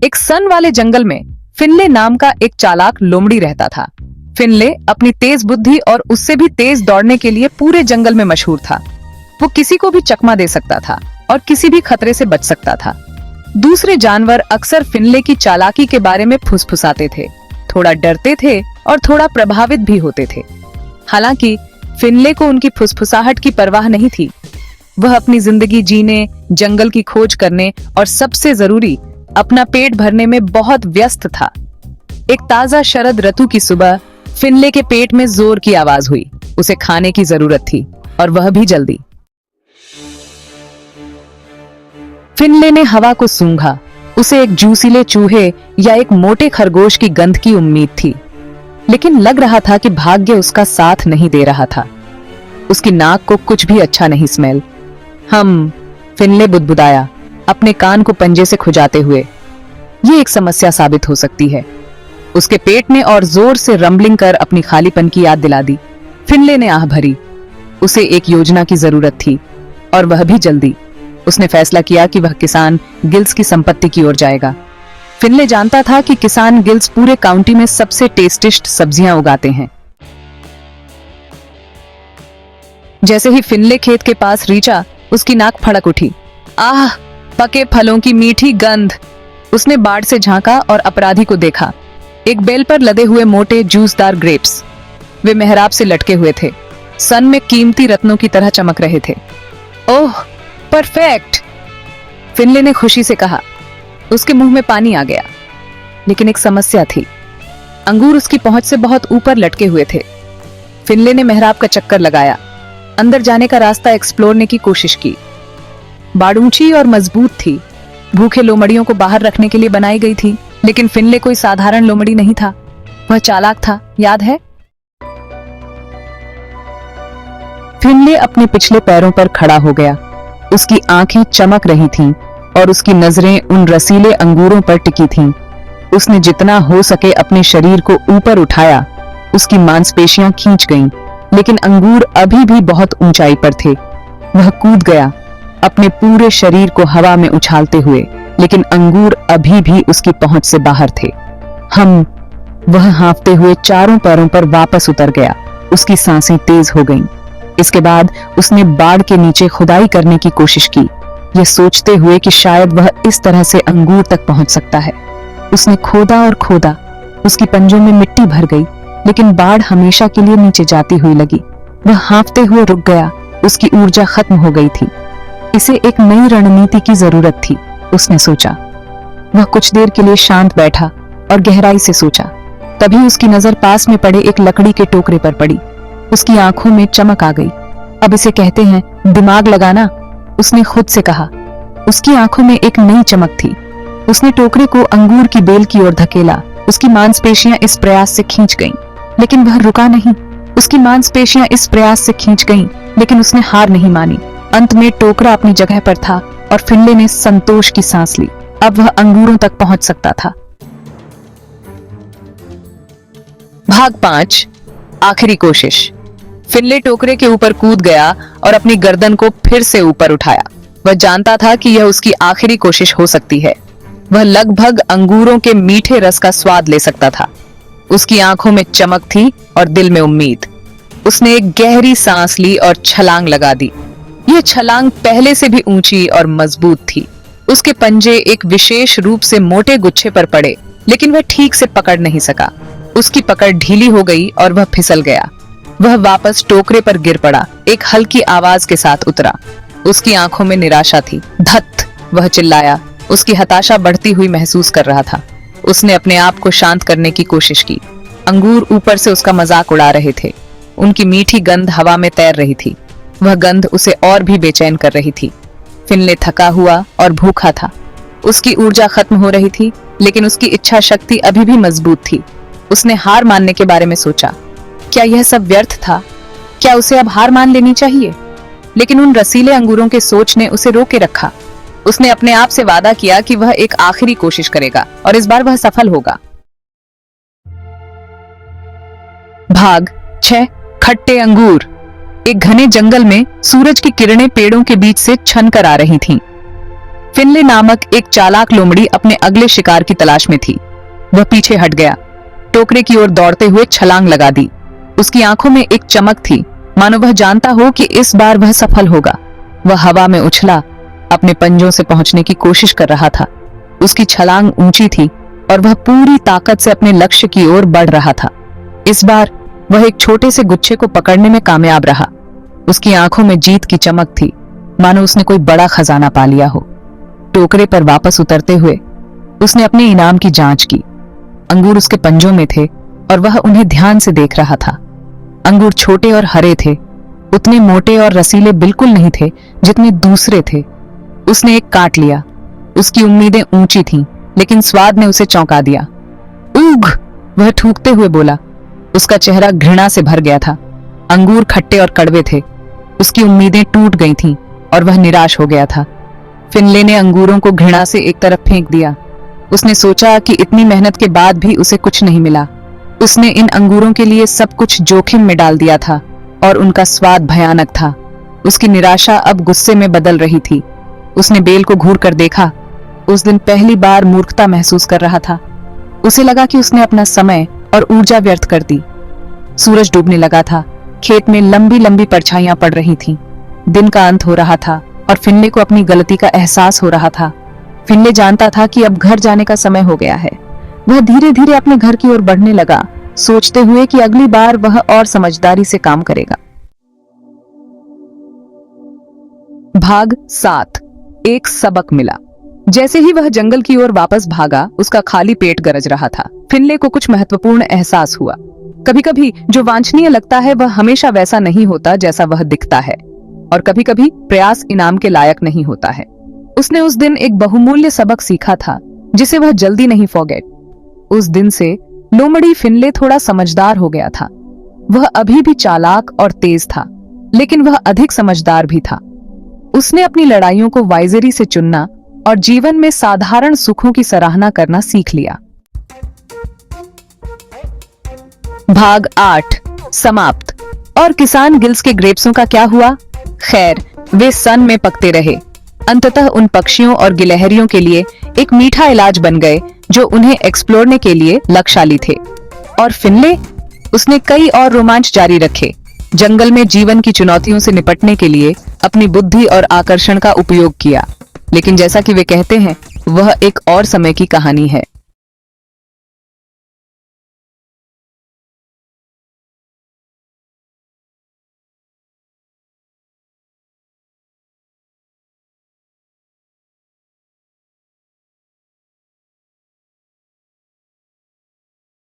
एक सन वाले जंगल में फिनले नाम का एक चालाक लोमड़ी रहता था। फिनले अपनी तेज बुद्धि और उससे भी तेज दौड़ने के लिए पूरे जंगल में मशहूर था। वो किसी को भी चकमा दे सकता था और किसी भी खतरे से बच सकता था। दूसरे जानवर अक्सर फिनले की चालाकी के बारे में फुसफुसाते थे, थोड़ा डरते थे और थोड़ा प्रभावित भी होते थे। हालांकि फिनले को उनकी फुसफुसाहट की परवाह नहीं थी। वह अपनी जिंदगी जीने, जंगल की खोज करने और सबसे जरूरी अपना पेट भरने में बहुत व्यस्त था। एक ताजा शरद ऋतु की सुबह फिनले के पेट में जोर की आवाज हुई। उसे खाने की जरूरत थी और वह भी जल्दी। फिनले ने हवा को सूंघा। उसे एक जूसीले चूहे या एक मोटे खरगोश की गंध की उम्मीद थी, लेकिन लग रहा था कि भाग्य उसका साथ नहीं दे रहा था। उसकी नाक को कुछ भी अच्छा नहीं स्मेल। फिनले बुदबुदाया, अपने कान को पंजे से खुजाते हुए। ये एक समस्या साबित हो सकती है। उसके पेट ने और जोर से रंबलिंग कर अपनी खालीपन की याद दिला दी। फिनले ने आह भरी। उसे एक योजना की जरूरत थी और वह भी जल्दी। उसने फैसला किया कि वह किसान गिल्स की संपत्ति की ओर जाएगा। फिनले जानता था कि किसान गिल्स पूरे काउंटी में सबसे टेस्टिस्ट सब्जियां उगाते हैं। जैसे ही फिनले खेत के पास रीचा, उसकी नाक फड़क उठी। आह, पके फलों की मीठी गंध। उसने बाड़ से झांका और अपराधी को देखा। एक बेल पर लदे हुए मोटे जूसदार ग्रेप्स। वे मेहराब से लटके हुए थे, सन में कीमती रत्नों की तरह चमक रहे थे। ओह, परफेक्ट! फिनले ने खुशी से कहा। उसके मुंह में पानी आ गया। लेकिन एक समस्या थी। अंगूर उसकी पहुंच से बहुत ऊपर लटके हुए थे। फिनले ने मेहराब का चक्कर लगाया, अंदर जाने का रास्ता एक्सप्लोरने की कोशिश की। बाड़ ऊंची और मजबूत थी, भूखे लोमड़ियों को बाहर रखने के लिए बनाई गई थी। लेकिन फिनले कोई साधारण लोमड़ी नहीं था, वह चालाक था, याद है? फिनले अपने पिछले पैरों पर खड़ा हो गया। उसकी आंखें चमक रही थीं और उसकी नजरें उन रसीले अंगूरों पर टिकी थीं। उसने जितना हो सके अपने शरीर को ऊपर उठाया। उसकी मांसपेशियां खींच गईं, लेकिन अंगूर अभी भी बहुत ऊंचाई पर थे। वह कूद गया, अपने पूरे शरीर को हवा में उछालते हुए, लेकिन अंगूर अभी भी उसकी पहुंच से बाहर थे। वह हाँफते हुए चारों पैरों पर वापस उतर गया। उसकी सांसें तेज हो गईं। इसके बाद उसने बाड़ के नीचे खुदाई करने की कोशिश की, यह सोचते हुए कि शायद वह इस तरह से अंगूर तक पहुंच सकता है। उसने खोदा और खोदा, उसकी पंजों में मिट्टी भर गई, लेकिन बाड़ हमेशा के लिए नीचे जाती हुई लगी। वह हाँफते हुए रुक गया, उसकी ऊर्जा खत्म हो गई थी। इसे एक नई रणनीति की जरूरत थी, उसने सोचा। वह कुछ देर के लिए शांत बैठा और गहराई से सोचा। तभी उसकी नजर पास में पड़े एक लकड़ी के टोकरे पर पड़ी। उसकी आंखों में चमक आ गई। अब इसे कहते हैं दिमाग लगाना, उसने खुद से कहा। उसकी आंखों में एक नई चमक थी। उसने टोकरे को अंगूर की बेल की ओर धकेला। उसकी मांसपेशियां इस प्रयास से खींच गईं, लेकिन वह रुका नहीं। उसकी मांसपेशियां इस प्रयास से खींच गईं, लेकिन उसने हार नहीं मानी। अंत में टोकरा अपनी जगह पर था और फिनले ने संतोष की सांस ली। अब वह अंगूरों तक पहुंच सकता था। भाग 5, आखिरी कोशिश। फिनले टोकरे के ऊपर कूद गया और अपनी गर्दन को फिर से ऊपर उठाया। वह जानता था कि यह उसकी आखिरी कोशिश हो सकती है। वह लगभग अंगूरों के मीठे रस का स्वाद ले सकता था। उसकी आंखों में चमक थी और दिल में उम्मीद। उसने एक गहरी सांस ली और छलांग लगा दी। यह छलांग पहले से भी ऊंची और मजबूत थी। उसके पंजे एक विशेष रूप से मोटे गुच्छे पर पड़े, लेकिन वह ठीक से पकड़ नहीं सका। उसकी पकड़ ढीली हो गई और वह फिसल गया। वह वापस टोकरे पर गिर पड़ा, एक हल्की आवाज के साथ उतरा। उसकी आंखों में निराशा थी। धत! वह चिल्लाया। उसकी हताशा बढ़ती हुई महसूस कर रहा था। उसने अपने आप को शांत करने की कोशिश की। अंगूर ऊपर से उसका मजाक उड़ा रहे थे। उनकी मीठी गंध हवा में तैर रही थी। वह गंध उसे और भी बेचैन कर रही थी। फिनले थका हुआ और भूखा था। उसकी ऊर्जा खत्म हो रही थी, लेकिन उसकी इच्छा शक्ति अभी भी मजबूत थी। उसने हार मानने के बारे में सोचा। क्या यह सब व्यर्थ था? क्या उसे अब हार मान लेनी चाहिए? लेकिन उन रसीले अंगूरों के सोच ने उसे रोके रखा। उसने अपने आप से वादा किया कि वह एक आखिरी कोशिश करेगा और इस बार वह सफल होगा। भाग 6, खट्टे अंगूर। एक घने जंगल में सूरज की किरणें पेड़ों के बीच से छन कर आ रही थीं। फिनले नामक एक चालाक लोमड़ी अपने अगले शिकार की तलाश में थी। वह पीछे हट गया, टोकरे की ओर दौड़ते हुए छलांग लगा दी। उसकी आंखों में एक चमक थी, मानो वह जानता हो कि इस बार वह सफल होगा। वह हवा में उछला, अपने पंजों से पहुंचने की कोशिश कर रहा था। उसकी छलांग ऊंची थी और वह पूरी ताकत से अपने लक्ष्य की ओर बढ़ रहा था। इस बार वह एक छोटे से गुच्छे को पकड़ने में कामयाब रहा। उसकी आंखों में जीत की चमक थी, मानो उसने कोई बड़ा खजाना पा लिया हो। टोकरे पर वापस उतरते हुए उसने अपने इनाम की जांच की। अंगूर उसके पंजों में थे और वह उन्हें ध्यान से देख रहा था। अंगूर छोटे और हरे थे, उतने मोटे और रसीले बिल्कुल नहीं थे जितने दूसरे थे। उसने एक काट लिया। उसकी उम्मीदें ऊंची थीं, लेकिन स्वाद ने उसे चौंका दिया। ऊघ! वह ठूकते हुए बोला। उसका चेहरा घृणा से भर गया था। अंगूर खट्टे और कड़वे थे। उसकी उम्मीदें टूट गई थीं और वह निराश हो गया था। फिनले ने अंगूरों को घृणा से एक तरफ फेंक दिया। उसने सोचा कि इतनी मेहनत के बाद भी उसे कुछ नहीं मिला। उसने इन अंगूरों के लिए सब कुछ जोखिम में डाल दिया था और उनका स्वाद भयानक था। उसकी निराशा अब गुस्से में बदल रही थी। उसने बेल को घूर कर देखा। उस दिन पहली बार मूर्खता महसूस कर रहा था। उसे लगा कि उसने अपना समय और ऊर्जा व्यर्थ कर दी। सूरज डूबने लगा था। खेत में लंबी लंबी परछाइयां पड़ रही थीं। दिन का अंत हो रहा था और फिनले को अपनी गलती का एहसास हो रहा था। फिनले जानता था कि अब घर जाने का समय हो गया है। वह धीरे धीरे अपने घर की ओर बढ़ने लगा, सोचते हुए कि अगली बार वह और समझदारी से काम करेगा। भाग 7। एक सबक मिला। जैसे ही वह जंगल की ओर वापस भागा, उसका खाली पेट गरज रहा था। फिनले को कुछ महत्वपूर्ण एहसास हुआ। कभी-कभी जो वांछनीय लगता है वह हमेशा वैसा नहीं होता जैसा वह दिखता है, और कभी-कभी प्रयास इनाम के लायक नहीं होता है। उसने उस दिन एक बहुमूल्य सबक सीखा था, जिसे वह जल्दी नहीं फॉरगेट। उस दिन से लोमड़ी फिनले थोड़ा समझदार हो गया था। वह अभी भी चालाक और तेज था, लेकिन वह अधिक समझदार भी था। उसने अपनी लड़ाइयों को वाइजरी से चुनना और जीवन में साधारण सुखों की सराहना करना सीख लिया। भाग 8 समाप्त। और किसान गिल्स के ग्रेप्सों का क्या हुआ? खैर, वे सन में पकते रहे। अंततः उन पक्षियों और गिलहरियों के लिए एक मीठा इलाज बन गए जो उन्हें एक्सप्लोरने के लिए लक्ष्यशाली थे। और फिनले, उसने कई और रोमांच जारी रखे, जंगल में जीवन की चुनौतियों से निपटने के लिए अपनी बुद्धि और आकर्षण का उपयोग किया। लेकिन जैसा कि वे कहते हैं, वह एक और समय की कहानी है।